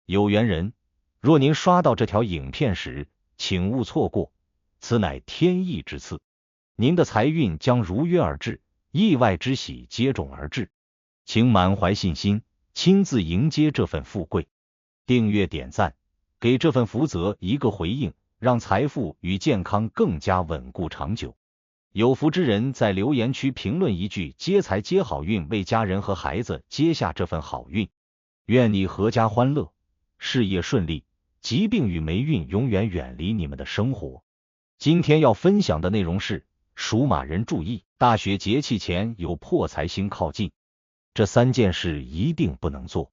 有緣人，若您刷到這條影片時，請勿錯過，此乃天意之賜，您的財運將如約而至，意外之喜接踵而至，請滿懷信心，親自迎接這份富貴。訂閱點讚，給這份福澤一個回應，讓財富與健康更加穩固長久。有福之人在留言區評論一句接財接好運，為家人和孩子接下這份好運。願你闔家歡樂，事業順利，疾病與霉運永遠遠離你們的生活。今天要分享的內容是，屬馬人注意，大雪節氣前有破財星靠近，這3件事一定不能做。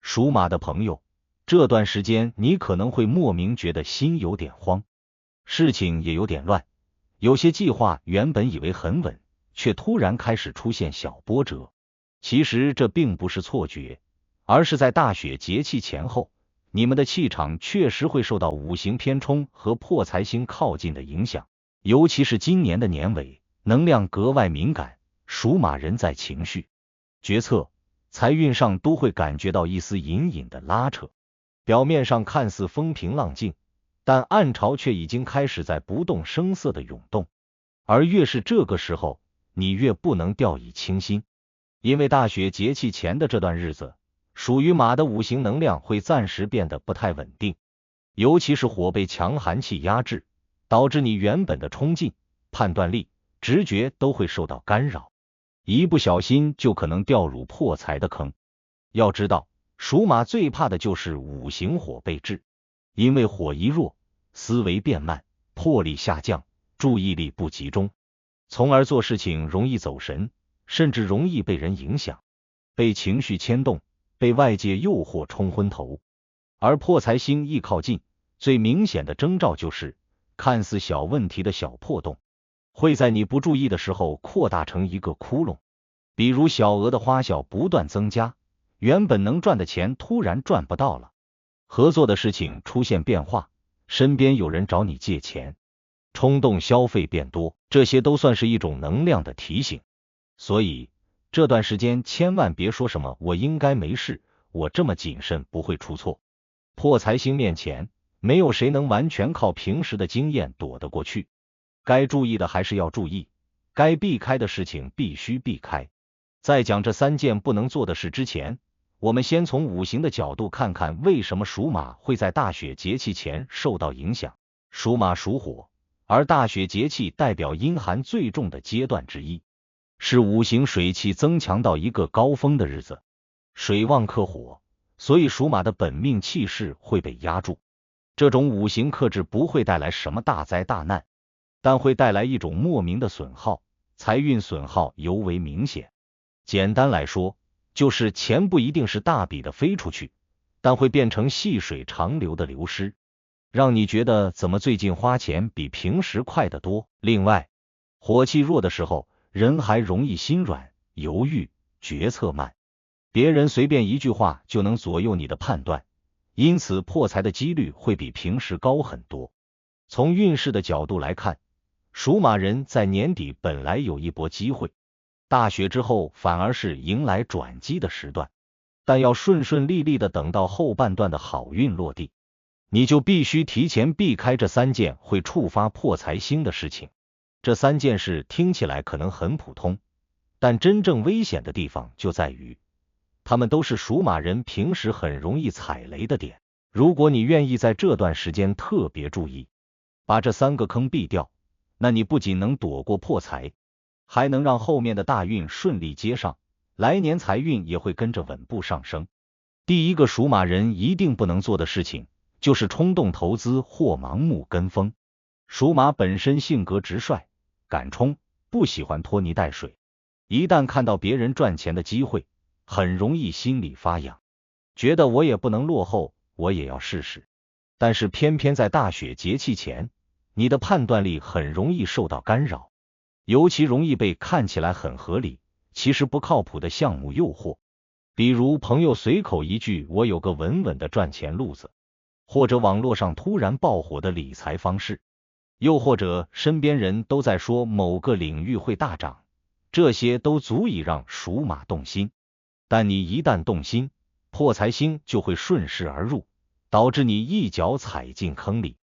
屬馬的朋友，這段時間你可能會莫名覺得心有點慌，事情也有點亂，有些計劃原本以為很穩，卻突然開始出現小波折。其實這並不是錯覺，而是在大雪節氣前後，你們的氣場確實會受到五行偏沖和破財星靠近的影響，尤其是今年的年尾，能量格外敏感，屬馬人在情緒、決策、財運上都會感覺到一絲隱隱的拉扯。表面上看似風平浪靜，但暗潮卻已經開始在不動聲色的湧動。而越是這個時候，你越不能掉以輕心，因為大雪節氣前的這段日子，屬於馬的五行能量會暫時變得不太穩定，尤其是火被強寒氣壓制，導致你原本的衝勁、判斷力、直覺都會受到干擾，一不小心就可能掉入破財的坑。要知道，屬馬最怕的就是五行火被制，因為火一弱，思維變慢，魄力下降，注意力不集中，從而做事情容易走神，甚至容易被人影響，被情緒牽動，被外界誘惑沖昏頭。而破財星一靠近，最明顯的徵兆就是看似小問題的小破洞，會在你不注意的時候擴大成一個窟窿。比如小額的花銷不斷增加，原本能賺的錢突然賺不到了，合作的事情出現變化，身邊有人找你借錢，衝動消費變多，這些都算是一種能量的提醒。所以這段時間千萬別說什麼我應該沒事，我這麼謹慎不會出錯。破財星面前，沒有誰能完全靠平時的經驗躲得過去，該注意的還是要注意，該避開的事情必須避開。在講這3件不能做的事之前，我們先從五行的角度看看為什麼屬馬會在大雪節氣前受到影響。屬馬屬火，而大雪節氣代表陰寒最重的階段之一，是五行水氣增強到一個高峰的日子。水旺克火，所以屬馬的本命氣勢會被壓住。這種五行克制不會帶來什麼大災大難，但會帶來一種莫名的損耗，財運損耗尤為明顯。簡單來說，就是錢不一定是大筆的飛出去，但會變成細水長流的流失，讓你覺得怎麼最近花錢比平時快得多。另外，火氣弱的時候，人還容易心軟、猶豫、決策慢，別人隨便一句話就能左右你的判斷，因此破財的幾率會比平時高很多。從運勢的角度來看，屬馬人在年底本來有一波機會，大雪之後反而是迎來轉機的時段，但要順順利利的等到後半段的好運落地，你就必須提前避開這3件會觸發破財星的事情。這3件事聽起來可能很普通，但真正危險的地方就在於，他們都是屬馬人平時很容易踩雷的點。如果你願意在這段時間特別注意，把這3個坑避掉，那你不僅能躲過破財，還能讓後面的大運順利接上，來年財運也會跟着穩步上升。第一個屬馬人一定不能做的事情，就是衝動投資或盲目跟風。屬馬本身性格直率、敢衝，不喜歡拖泥帶水，一旦看到別人賺錢的機會，很容易心裡發癢，覺得我也不能落後，我也要試試。但是偏偏在大雪節氣前，你的判斷力很容易受到干擾，尤其容易被看起來很合理，其實不靠譜的項目誘惑。比如朋友隨口一句我有個穩穩的賺錢路子，或者網絡上突然爆火的理財方式，又或者身邊人都在說某個領域會大漲，這些都足以讓屬馬動心。但你一旦動心，破財星就會順勢而入，導致你一腳踩進坑裡。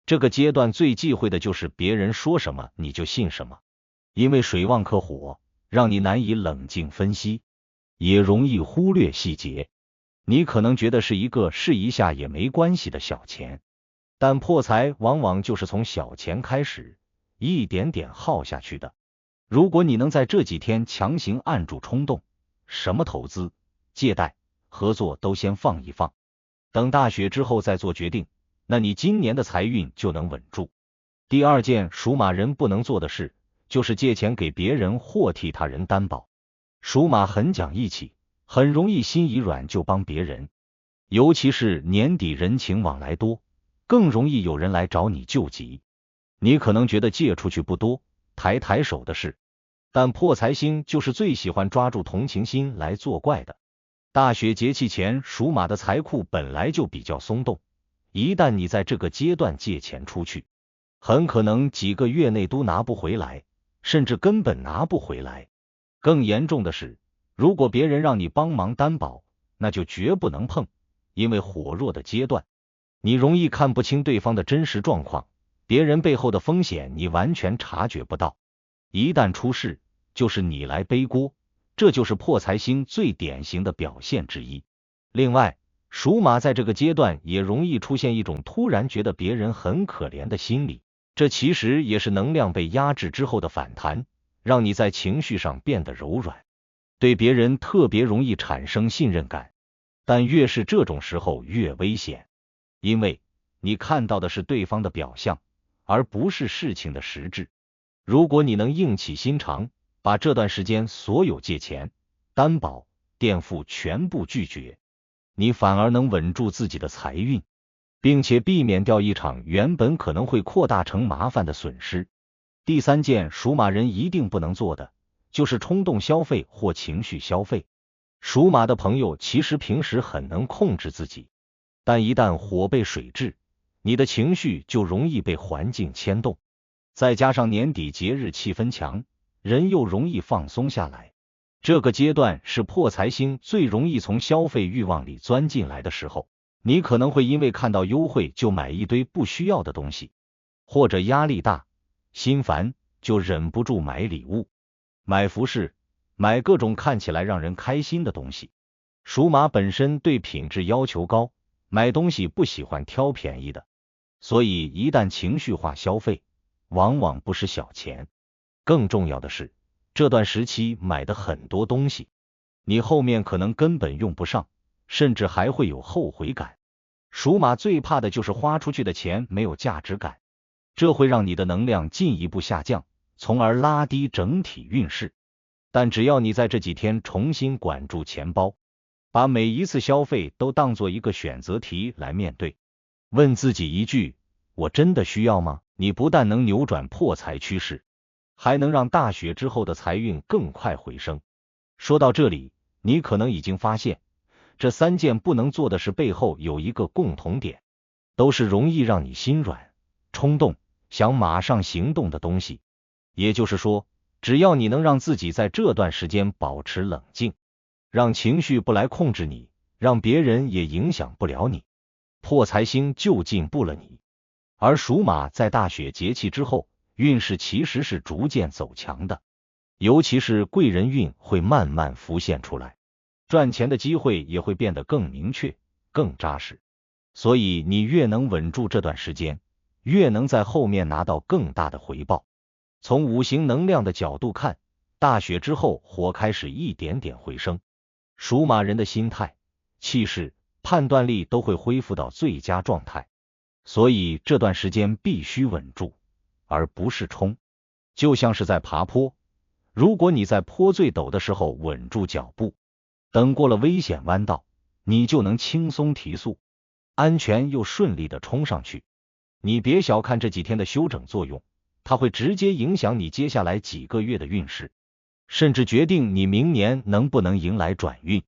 這個階段最忌諱的就是別人說什麼你就信什麼，因為水旺克火，讓你難以冷靜分析，也容易忽略細節。你可能覺得是一個試一下也沒關係的小錢，但破財往往就是從小錢開始，一點點耗下去的。如果你能在這幾天強行按住衝動，什麼投資、借貸、合作都先放一放，等大雪之後再做決定，那你今年的財運就能穩住。第二件屬馬人不能做的事，就是借錢給別人或替他人擔保。屬馬很講義氣，很容易心一軟就幫別人，尤其是年底人情往來多，更容易有人來找你救急。你可能覺得借出去不多，抬抬手的事，但破财星就是最喜歡抓住同情心來作怪的。大雪節氣前，屬馬的財庫本來就比較鬆動，一旦你在這個階段借錢出去，很可能幾個月內都拿不回來，甚至根本拿不回來。更嚴重的是，如果別人讓你幫忙擔保，那就絕不能碰，因為火弱的階段，你容易看不清對方的真實狀況，別人背後的風險你完全察覺不到，一旦出事，就是你來背鍋，這就是破財星最典型的表現之一。另外，屬馬在這個階段也容易出現一種突然覺得別人很可憐的心理，這其實也是能量被壓制之後的反彈，讓你在情緒上變得柔軟，對別人特別容易產生信任感。但越是這種時候越危險，因為你看到的是對方的表象，而不是事情的實質。如果你能硬起心腸，把這段時間所有借錢、擔保、墊付全部拒絕，你反而能穩住自己的財運，並且避免掉一場原本可能會擴大成麻煩的損失。第三件屬馬人一定不能做的，就是衝動消費或情緒消費。屬馬的朋友其實平時很能控制自己，但一旦火被水炙，你的情緒就容易被環境牽動，再加上年底節日氣氛強，人又容易放鬆下來。這個階段是破財星最容易從消費慾望裡鑽進來的時候，你可能會因為看到優惠就買一堆不需要的東西，或者壓力大、心煩就忍不住買禮物、買服飾、買各種看起來讓人開心的東西。屬馬本身對品質要求高，買東西不喜歡挑便宜的，所以一旦情緒化消費，往往不是小錢。更重要的是，這段時期買的很多東西，你後面可能根本用不上，甚至還會有後悔感。屬馬最怕的就是花出去的錢沒有價值感，這會讓你的能量進一步下降，從而拉低整體運勢。但只要你在這幾天重新管住錢包，把每一次消費都當做一個選擇題來面對，問自己一句：我真的需要嗎？你不但能扭轉破財趨勢，還能讓大雪之後的財運更快回升。說到這裡，你可能已經發現，這三件不能做的事背後有一個共同點，都是容易讓你心軟、衝動、想馬上行動的東西。也就是說，只要你能讓自己在這段時間保持冷靜，讓情緒不來控制你，讓別人也影響不了你，破財星就進步了你。而屬馬在大雪節氣之後，運勢其實是逐漸走強的，尤其是貴人運會慢慢浮現出來，賺錢的機會也會變得更明確、更扎實。所以你越能穩住這段時間，越能在後面拿到更大的回報。從五行能量的角度看，大雪之後火開始一點點回升，屬馬人的心態、氣勢、判斷力都會恢復到最佳狀態。所以這段時間必須穩住，而不是衝。就像是在爬坡，如果你在坡最陡的時候穩住腳步，等過了危險彎道，你就能輕鬆提速，安全又順利的衝上去。你別小看這幾天的休整作用，它會直接影響你接下來幾個月的運勢，甚至決定你明年能不能迎來轉運。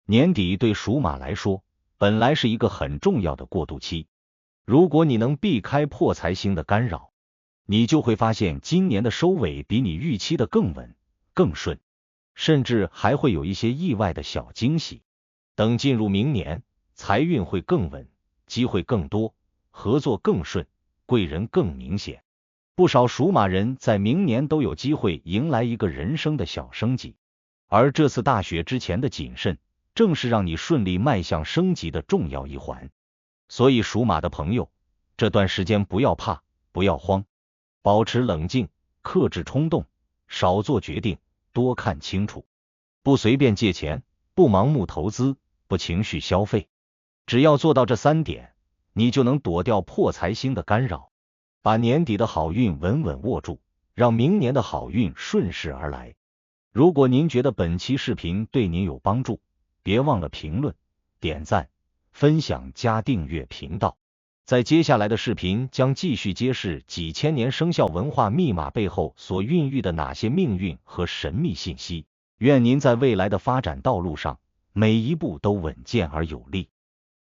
年底對屬馬來說，本來是一個很重要的過渡期，如果你能避開破財星的干擾，你就會發現今年的收尾比你預期的更穩、更順，甚至還會有一些意外的小驚喜。等進入明年，財運會更穩、機會更多，合作更順，貴人更明顯。不少屬馬人在明年都有機會迎來一個人生的小升級，而這次大雪之前的謹慎，正是讓你順利邁向升級的重要一環。所以屬馬的朋友，這段時間不要怕，不要慌，保持冷靜，克制衝動，少做決定，多看清楚，不隨便借錢，不盲目投資，不情緒消費。只要做到這3點，你就能躲掉破財星的干擾，把年底的好運穩穩握住，讓明年的好運順勢而來。如果您覺得本期視頻對您有幫助，別忘了評論、點讚、分享加訂閱頻道。在接下來的視頻將繼續揭示幾千年生肖文化密碼背後所孕育的哪些命運和神秘信息。願您在未來的發展道路上，每一步都穩健而有力，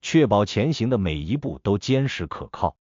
確保前行的每一步都堅實可靠。